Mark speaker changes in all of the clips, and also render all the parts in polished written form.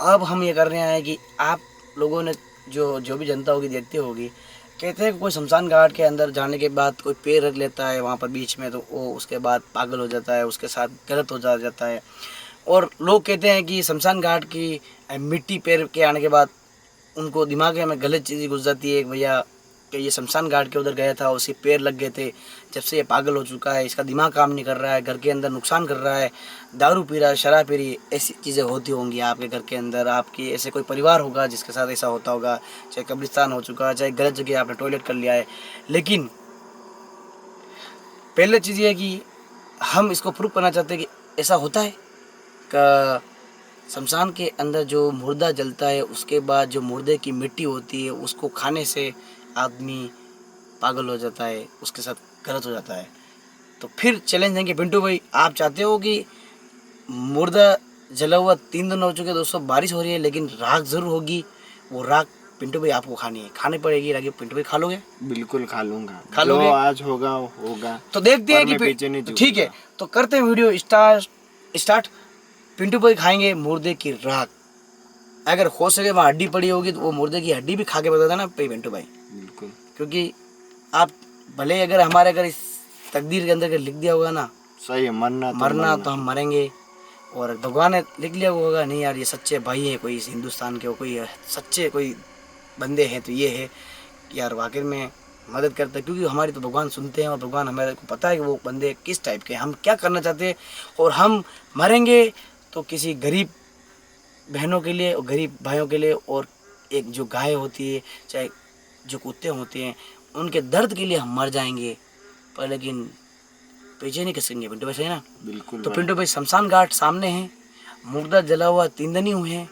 Speaker 1: अब हम ये कर रहे हैं कि आप लोगों ने जो भी जनता होगी देखती होगी, कहते हैं कि कोई शमशान घाट के अंदर जाने के बाद कोई पैर रख लेता है वहाँ पर बीच में, तो वो उसके बाद पागल हो जाता है, उसके साथ गलत हो जाता है। और लोग कहते हैं कि शमशान घाट की मिट्टी पैर के आने के बाद उनको दिमाग में गलत चीज़ें घुस जाती है, भैया कि ये शमशान घाट के उधर गया था, उसके पैर लग गए थे, जब से ये पागल हो चुका है, इसका दिमाग काम नहीं कर रहा है, घर के अंदर नुकसान कर रहा है, दारू पी रहा है, शराब पी रही है। ऐसी चीज़ें होती होंगी आपके घर के अंदर, आपकी ऐसे कोई परिवार होगा जिसके साथ ऐसा होता होगा, चाहे कब्रिस्तान हो चुका है, चाहे गलत जगह आपने टॉयलेट कर लिया है। लेकिन पहले चीज़ ये है कि हम इसको प्रूव करना चाहते हैं कि ऐसा होता है का शमशान के अंदर जो मुर्दा जलता है, उसके बाद जो मुर्दे की मिट्टी होती है उसको खाने से आदमी पागल हो जाता है, उसके साथ गलत हो जाता है। तो फिर चैलेंज देंगे पिंटू भाई, आप चाहते हो कि मुर्दा जला हुआ 3 दिन हो चुके दोस्तों, बारिश हो रही है लेकिन राख ज़रूर होगी, वो राख पिंटू भाई आपको खानी पड़ेगी। राखी पिंटू भाई खा लोगे?
Speaker 2: बिल्कुल खा लूंगा,
Speaker 1: खा
Speaker 2: जो
Speaker 1: लोगे?
Speaker 2: आज होगा।
Speaker 1: तो देखते हैं कि
Speaker 2: पीछे नहीं
Speaker 1: तो ठीक है,
Speaker 2: झुकूंगा।
Speaker 1: तो करते हैं वीडियो स्टार्ट। पिंटू भाई खाएंगे मुर्दे की राख, अगर हो सके वहाँ हड्डी पड़ी होगी तो वो मुर्दे की हड्डी भी खा के बता देना पिंटू भाई।
Speaker 2: बिल्कुल,
Speaker 1: क्योंकि आप भले अगर इस तकदीर के अंदर अगर लिख दिया होगा ना
Speaker 2: सही है,
Speaker 1: मरना तो हम मरेंगे, और भगवान ने लिख लिया होगा नहीं यार ये सच्चे भाई हैं, कोई इस हिंदुस्तान के कोई सच्चे कोई बंदे हैं, तो ये है यार वाकई में मदद करता है, क्योंकि हमारी तो भगवान सुनते हैं और भगवान हमारे को पता है कि वो बंदे किस टाइप के, हम क्या करना चाहते हैं। और हम मरेंगे तो किसी गरीब बहनों के लिए और गरीब भाइयों के लिए, और एक जो गाय होती है, चाहे जो कुत्ते होते हैं, उनके दर्द के लिए हम मर जाएंगे, पर लेकिन पीछे नहीं खिसकेंगे पिंटू भाई, सही ना?
Speaker 2: बिल्कुल
Speaker 1: तो
Speaker 2: भाई।
Speaker 1: पिंटू भाई शमशान घाट सामने है, मुर्दा जला हुआ 3 दिन ही हुए हैं,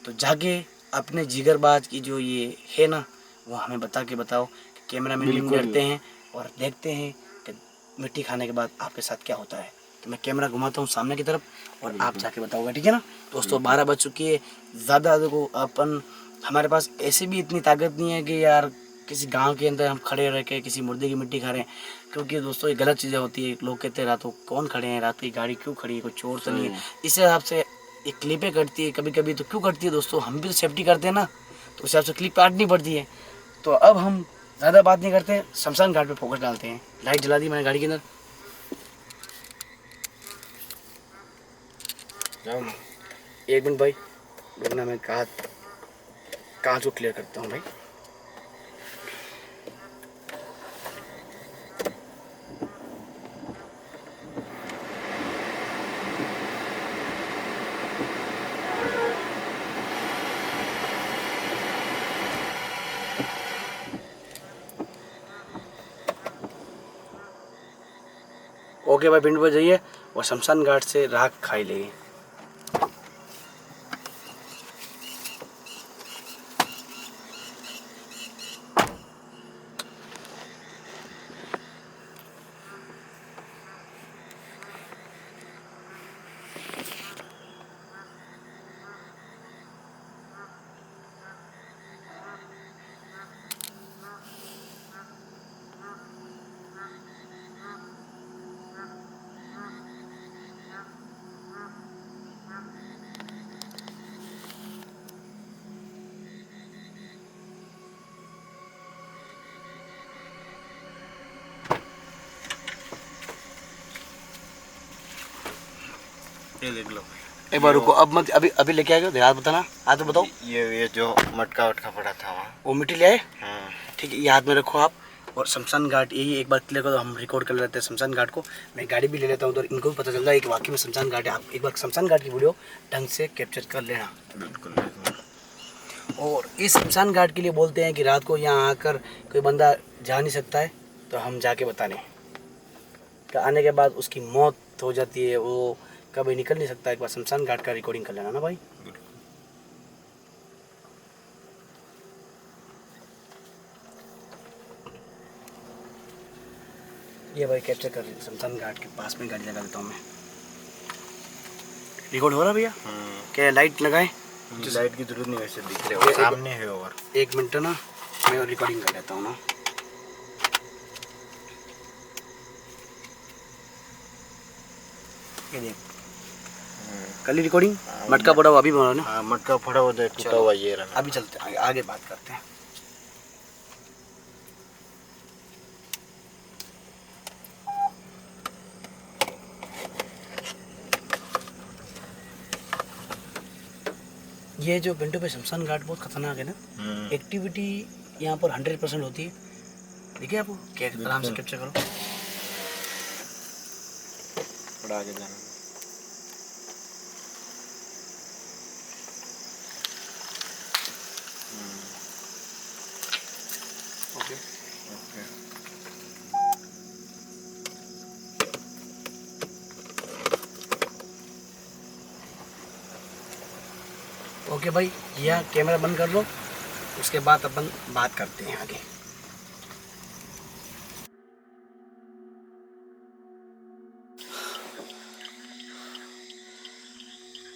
Speaker 1: तो जाके अपने जिगरबाज की जो ये है ना, वो हमें बता के बताओ कि कैमरा मैन भी
Speaker 2: बिल्कुल।
Speaker 1: डरते हैं, और देखते हैं कि मिट्टी खाने के बाद आपके साथ क्या होता है। तो मैं कैमरा घुमाता हूँ सामने की तरफ और आप जाके बताओगे, ठीक है ना दोस्तों? 12 बज चुकी है, ज़्यादा देखो अपन, हमारे पास ऐसे भी इतनी ताकत नहीं है कि यार किसी गांव के अंदर हम खड़े रह के किसी मुर्दे की मिट्टी खा रहे हैं, क्योंकि दोस्तों ये गलत चीज़ें होती है। लोग कहते हैं रातों कौन खड़े हैं, रात की गाड़ी क्यों खड़ी है, कोई चोर तो नहीं है। इस हिसाब से ये क्लिपें कटती है कभी कभी, तो क्यों कटती है दोस्तों? हम भी तो सेफ्टी करते हैं ना, तो उस हिसाब से क्लिप काटनी पड़ती है। तो अब हम ज़्यादा बात नहीं करते, शमशान घाट पे फोकस डालते हैं। लाइट जला दी मैंने गाड़ी के अंदर। एक मिनट भाई, वरना मैं कांच को क्लियर करता हूँ भाई। ओके भाई, पिंड पर जाइए और शमशान घाट से राख खाई लेंगे।
Speaker 2: ये देख लो,
Speaker 1: एक बार रुको, अब मत, अभी अभी लेके आएगा, हाथ बताना, हाथ बताओ।
Speaker 2: ये जो मटका वटका पड़ा था वहाँ,
Speaker 1: वो मिट्टी ले आए,
Speaker 2: हाँ।
Speaker 1: ठीक है, ये हाथ में रखो आप। और शमशान घाट यही एक बार क्लियर करो, हम रिकॉर्ड कर लेते हैं शमशान घाट को। मैं गाड़ी भी ले लेता हूँ तो इनको भी पता चल रहा है कि वाकई में शमशान घाट है। आप एक बार शमशान घाट की वीडियो ढंग से कैप्चर कर लेना।
Speaker 2: बिल्कुल।
Speaker 1: और इस शमशान घाट के लिए बोलते हैं कि रात को यहाँ आकर कोई बंदा जा नहीं सकता है, तो हम जाके बताने का आने के बाद उसकी मौत हो जाती है, वो कभी निकल नहीं सकता। एक बार शमशान घाट का रिकॉर्डिंग कर लेना ना भाई। ये भाई कैप्चर कर शमशान घाट के पास में गाड़ी लगा देता हूँ मैं। रिकॉर्ड हो रहा भैया? क्या लाइट लगाएं?
Speaker 2: लाइट की जरूरत नहीं, वैसे दिख रहे हो सामने है। और
Speaker 1: 1 मिनट ना, मैं रिकॉर्डिंग कर लेता हूँ ना। ये देख कल रिकॉर्डिंग मटका पड़ा हुआ अभी बना ना।
Speaker 2: हाँ मटका फोड़ा हुआ है, टूटा हुआ ये रहा।
Speaker 1: अभी चलते हैं आगे बात करते हैं। ये जो पिंटू पे शमशान घाट बहुत खतरनाक है ना। एक्टिविटी यहाँ पर 100% होती है। देखिए आपको क्या आराम से कैप्चर करो।
Speaker 2: थोड़ा आगे जाना।
Speaker 1: Okay
Speaker 2: okay.
Speaker 1: ओके भाई, यह कैमरा बंद कर लो, उसके बाद अपन बात करते हैं आगे।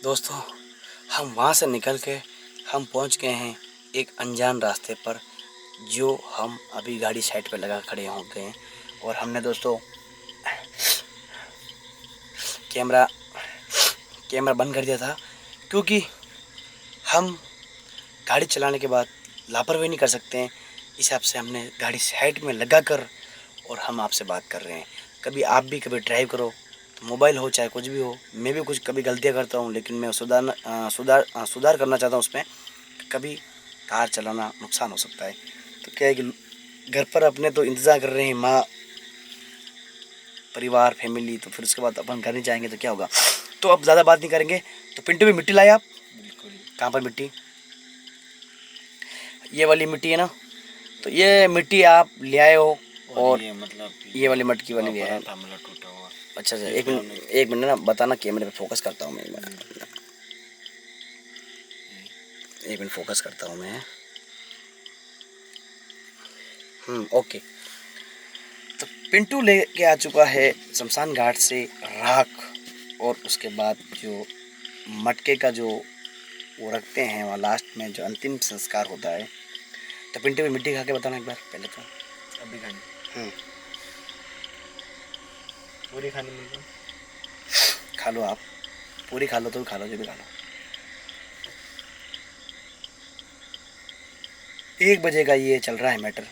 Speaker 1: दोस्तों, हम वहाँ से निकल के हम पहुँच गए हैं एक अनजान रास्ते पर, जो हम अभी गाड़ी साइड पे लगा खड़े हो गए हैं। और हमने दोस्तों कैमरा बंद कर दिया था, क्योंकि हम गाड़ी चलाने के बाद लापरवाही नहीं कर सकते हैं। इस हिसाब से हमने गाड़ी साइड में लगा कर और हम आपसे बात कर रहे हैं। कभी आप भी कभी ड्राइव करो तो मोबाइल हो चाहे कुछ भी हो, मैं भी कुछ कभी गलतियां करता हूं, लेकिन मैं सुधार करना चाहता हूं उसमें। कभी कार चलाना नुकसान हो सकता है, तो क्या है कि घर पर अपने तो इंतज़ार कर रहे हैं माँ, परिवार, फैमिली, तो फिर उसके बाद अपन घर नहीं जाएंगे तो क्या होगा। तो अब ज़्यादा बात नहीं करेंगे। तो पिंटू भी मिट्टी लाए आप?
Speaker 2: बिल्कुल।
Speaker 1: कहाँ पर मिट्टी? ये वाली मिट्टी है ना, तो ये मिट्टी आप ले आए हो। और
Speaker 2: ये मतलब
Speaker 1: ये वाली मटकी वाली भी है।
Speaker 2: था मतलब टूटा हुआ।
Speaker 1: अच्छा अच्छा, एक मिनट ना, बताना, कैमरे पे फोकस करता हूँ मैं। एक मिनट फोकस करता हूँ मैं। ओके। तो पिंटू लेके आ चुका है शमशान घाट से राख, और उसके बाद जो मटके का जो वो रखते हैं वहाँ लास्ट में जो अंतिम संस्कार होता है। तो पिंटू भी मिट्टी खा के बताना एक बार पहले तो।
Speaker 2: अभी खानी
Speaker 1: पूरी खानी मिल खा लो आप, पूरी खा लो तो भी खा लो, जो भी खा लो। 1 बजे का ये चल रहा है मैटर।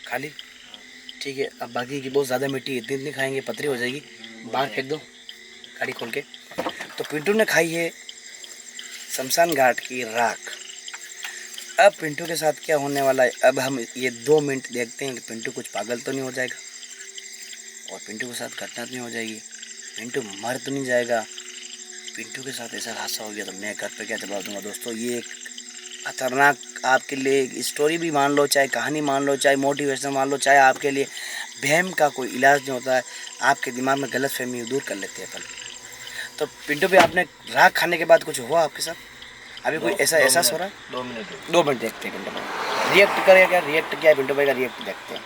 Speaker 1: खाली ठीक है। अब बाकी की बहुत ज़्यादा मिट्टी इतनी इतनी खाएंगे पतरी हो जाएगी, बाहर फेंक दो गाड़ी खोल के। तो पिंटू ने खाई है शमशान घाट की राख। अब पिंटू के साथ क्या होने वाला है, अब हम ये 2 मिनट देखते हैं कि पिंटू कुछ पागल तो नहीं हो जाएगा, और पिंटू के साथ घटना तो नहीं हो जाएगी, पिंटू मर तो नहीं जाएगा। पिंटू के साथ ऐसा हादसा हो गया तो मैं घर पे क्या जवाब दूंगा। दोस्तों, ये एक खतरनाक आपके लिए एक स्टोरी भी मान लो, चाहे कहानी मान लो, चाहे मोटिवेशन मान लो, चाहे आपके लिए वहम का कोई इलाज नहीं होता है। आपके दिमाग में गलत फहमी दूर कर लेते हैं अपन। तो पिंटू भी आपने राख खाने के बाद कुछ हुआ आपके साथ? अभी कोई ऐसा एहसास हो रहा है? 2 मिनट देखते हैं पिंटू भाई रिएक्ट करेगा क्या, रिएक्ट क्या है पिंटू भाई का, रिएक्ट देखते हैं।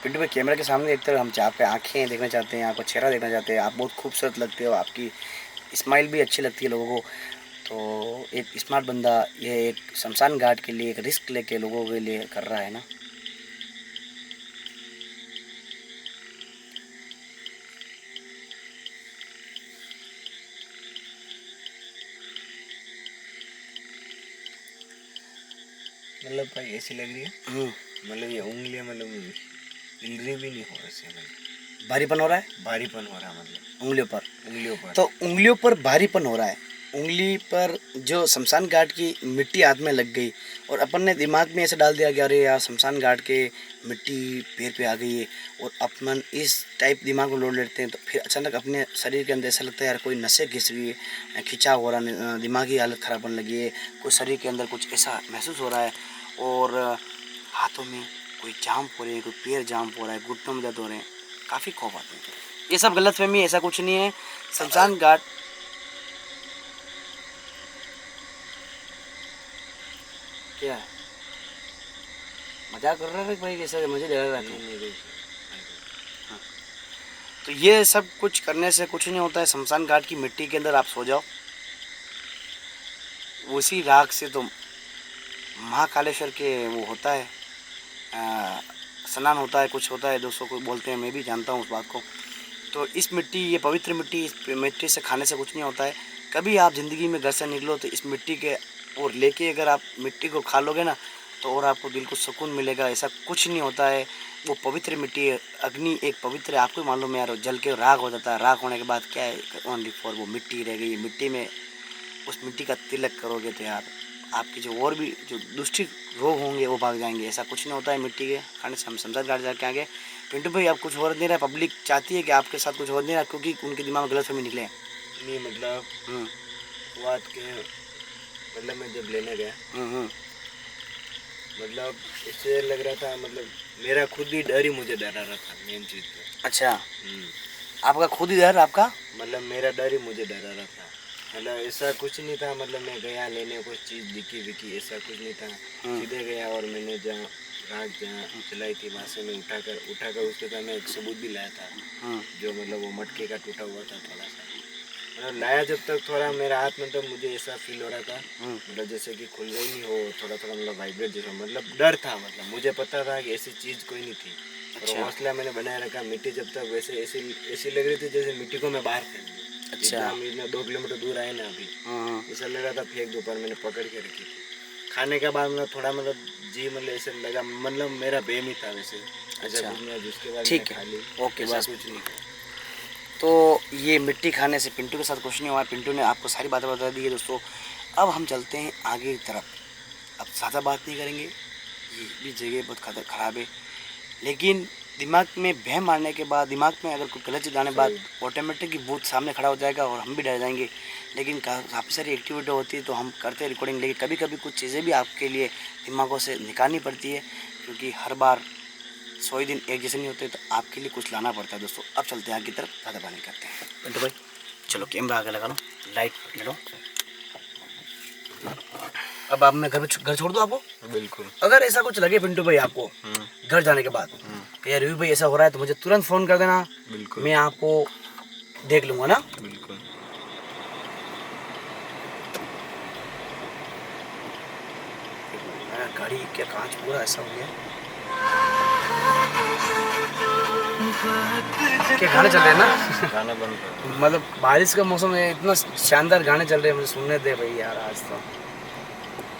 Speaker 1: पिंटू भाई कैमरा के सामने देखते हो, हम आपके आँखें देखना चाहते हैं, आपका चेहरा देखना चाहते हैं। आप बहुत खूबसूरत लगते हो, आपकी स्माइल भी अच्छी लगती है लोगों को। तो एक स्मार्ट बंदा ये एक शमशान घाट के लिए एक रिस्क लेके लोगों के लिए कर रहा है ना।
Speaker 2: मतलब भाई ऐसी लग रही है, मतलब ये उंगलियां मतलब हिल रही भी नहीं हो रही,
Speaker 1: भारीपन हो रहा है,
Speaker 2: भारीपन हो रहा है मतलब
Speaker 1: उंगलियों पर।
Speaker 2: उंगलियों पर।
Speaker 1: तो उंगलियों पर भारीपन हो रहा है, उंगली पर जो शमशान घाट की मिट्टी हाथ में लग गई, और अपन ने दिमाग में ऐसे डाल दिया कि अरे यार शमशान घाट के मिट्टी पैर पे आ गई है, और अपन इस टाइप दिमाग में लोड लेते हैं। तो फिर अचानक अपने शरीर के अंदर ऐसा लगता है यार कोई नसें घिस रही है, खिंचाव हो रहा है, दिमागी हालत ख़राब होने लगी है, कोई शरीर के अंदर कुछ ऐसा महसूस हो रहा है, और हाथों में कोई जाम हो रही है, कोई पैर जाम हो रहा है, घुटनों में दर्द हो रहे हैं, काफ़ी खौफ आते हैं। ये सब गलतफहमी, ऐसा कुछ नहीं है। शमशान घाट क्या है, मजाक कर रहा है भाई, कैसे मुझे डर रहा है। हाँ। तो ये सब कुछ करने से कुछ नहीं होता है। शमशान घाट की मिट्टी के अंदर आप सो जाओ, उसी राख से तो महाकालेश्वर के वो होता है, स्नान होता है, कुछ होता है दोस्तों को बोलते हैं, मैं भी जानता हूँ उस बात को। तो इस मिट्टी, ये पवित्र मिट्टी, इस मिट्टी से खाने से कुछ नहीं होता है। कभी आप ज़िंदगी में घर से निकलो तो इस मिट्टी के और लेके अगर आप मिट्टी को खा लोगे ना तो और आपको दिल को सुकून मिलेगा। ऐसा कुछ नहीं होता है, वो पवित्र मिट्टी है। अग्नि एक पवित्र है, आपको मालूम है यार, जल के राख हो जाता है। राख होने के बाद क्या है, ओनली फॉर वो मिट्टी रह गई। मिट्टी में उस मिट्टी का तिलक करोगे तो यार आपके जो और भी जो दुष्ट रोग होंगे वो भाग जाएंगे। ऐसा कुछ नहीं होता है मिट्टी के खाने से। हम समझा गाड़ जाके आगे। पिंटू भाई आप कुछ और नहीं रहा, पब्लिक चाहती है कि आपके साथ कुछ और नहीं रहा क्योंकि उनके दिमाग में गलतफहमी निकले।
Speaker 2: नहीं मतलब बात के मतलब मैं जब लेने गया मतलब इससे लग रहा था, मतलब मेरा खुद ही डर ही मुझे डरा रहा था मेन चीज़ तो।
Speaker 1: अच्छा, आपका खुद ही डर, आपका
Speaker 2: मतलब मेरा डर ही मुझे डरा रहा था। मतलब ऐसा कुछ नहीं था, मतलब मैं गया लेने कुछ चीज़ दिखी विकी, ऐसा कुछ नहीं था। सीधे गया और मैंने जहाँ राख जहाँ चलाई थी वहाँ से मैं उठाकर उसके साथ मैं एक सबूत भी लाया था, जो मतलब वो मटके का टूटा हुआ था थोड़ा सा। मतलब लाया जब तक थोड़ा मेरा हाथ में, तो मुझे ऐसा फील हो रहा था मतलब जैसे कि खुल गई नहीं हो, थोड़ा थोड़ा मतलब वाइब्रेट जैसा, मतलब डर था। मतलब मुझे पता था कि ऐसी चीज़ कोई नहीं थी। और हौसला मैंने बनाए रखा। मिट्टी जब तक वैसे ऐसी लग रही थी जैसे मिट्टी को मैं बाहर फेंक दूँ। अच्छा, हम इतना 2 किलोमीटर दूर आए ना अभी, ऐसा लग रहा था फेंक दो, पर मैंने पकड़ के रखी थी। खाने के बाद मतलब थोड़ा मतलब जी मतलब ऐसे लगा, मतलब मेरा बेम ही था वैसे। अच्छा कुछ नहीं, जिसके बाद
Speaker 1: ठीक
Speaker 2: खा
Speaker 1: है,
Speaker 2: ली।
Speaker 1: ओके,
Speaker 2: ऐसा
Speaker 1: बस।
Speaker 2: कुछ नहीं था।
Speaker 1: तो ये मिट्टी खाने से पिंटू के साथ कुछ नहीं हुआ। पिंटू ने आपको सारी बातें बता दी है दोस्तों। अब हम चलते हैं आगे की तरफ। अब ज़्यादा बात नहीं करेंगे, ये भी जगह बहुत ख़राब है, लेकिन दिमाग में बह मारने के बाद, दिमाग में अगर कोई गलत चीज़ आने के बाद ऑटोमेटिक ही भूत सामने खड़ा हो जाएगा और हम भी डर जाएंगे। लेकिन काफ़ी सारी एक्टिविटी होती है तो हम करते हैं रिकॉर्डिंग, लेकिन कभी कभी कुछ चीज़ें भी आपके लिए दिमागों से निकालनी पड़ती है क्योंकि हर बार 100 दिन एक जैसे नहीं होते, तो आपके लिए कुछ लाना पड़ता है दोस्तों। अब चलते हैं आगे की तरफ, ज़्यादा बात नहीं करते हैं। पिंटू भाई चलो कैमरा आगे लगा लो, लाइट ले लो। अब आप मैं घर छोड़ दूँ आपको?
Speaker 2: बिल्कुल।
Speaker 1: अगर ऐसा कुछ लगे पिंटू भाई आपको घर जाने के बाद कि यार रवि भाई ऐसा हो रहा है, तो मुझे तुरंत फ़ोन कर देना।
Speaker 2: बिल्कुल,
Speaker 1: मैं आपको देख लूँगा ना।
Speaker 2: बिल्कुल।
Speaker 1: मेरा गाड़ी क्या कांच पूरा ऐसा हो गया। क्या गाने चल रहे हैं ना?
Speaker 2: गाना बंद कर।
Speaker 1: मतलब बारिश का मौसम है, इतना शानदार गाने चल रहे हैं, मुझे सुनने दे भाई यार। आज तो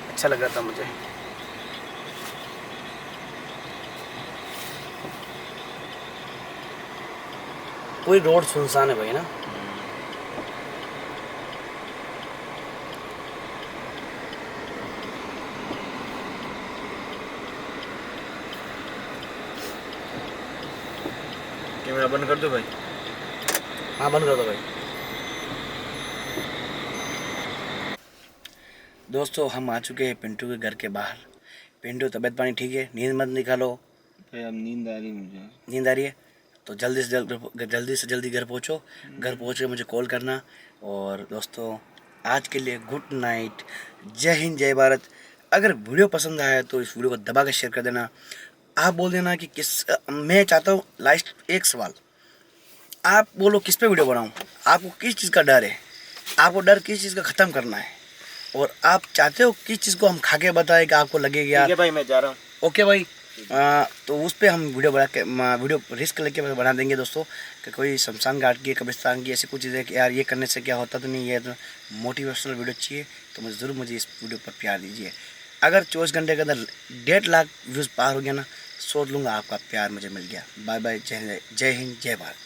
Speaker 1: अच्छा लग रहा था मुझे। पूरी रोड सुनसान है भाई ना।
Speaker 2: कैमरा बंद कर दो भाई।
Speaker 1: हाँ बंद कर दो भाई। दोस्तों हम आ चुके हैं पिंटू के घर के बाहर। पिंटू तबीयत पानी ठीक है? नींद मत निकालो
Speaker 2: भाई अब नींद आ रही मुझे।
Speaker 1: नींद आ रही है तो जल्दी से जल्दी घर पहुँचो। घर पहुँच के मुझे कॉल करना। और दोस्तों आज के लिए गुड नाइट, जय हिंद जय भारत। अगर वीडियो पसंद आया तो इस वीडियो को दबा के शेयर कर देना। आप बोल देना कि मैं चाहता हूँ लास्ट एक सवाल, आप बोलो किस पे वीडियो बनाऊँ, आपको किस चीज़ का डर है, आपको डर किस चीज़ का ख़त्म करना है, और आप चाहते हो किस चीज़ को हम खा के बताएं कि आपको लगेगा।
Speaker 2: ठीक है भाई, मैं जा रहा हूँ।
Speaker 1: ओके भाई। तो उस पर हम वीडियो बना के वीडियो रिस्क लेके बना देंगे दोस्तों, कि कोई शमशान घाट की, कब्रिस्तान की, ऐसी कुछ चीज़ें कि यार ये करने से क्या होता तो नहीं है। तो मोटिवेशनल वीडियो चाहिए तो मुझे इस वीडियो पर प्यार दीजिए। अगर 24 घंटे के अंदर 1.5 लाख व्यूज़ पार हो गया ना, सोच लूँगा आपका प्यार मुझे मिल गया। बाय बाय, जय हिंद जय भारत।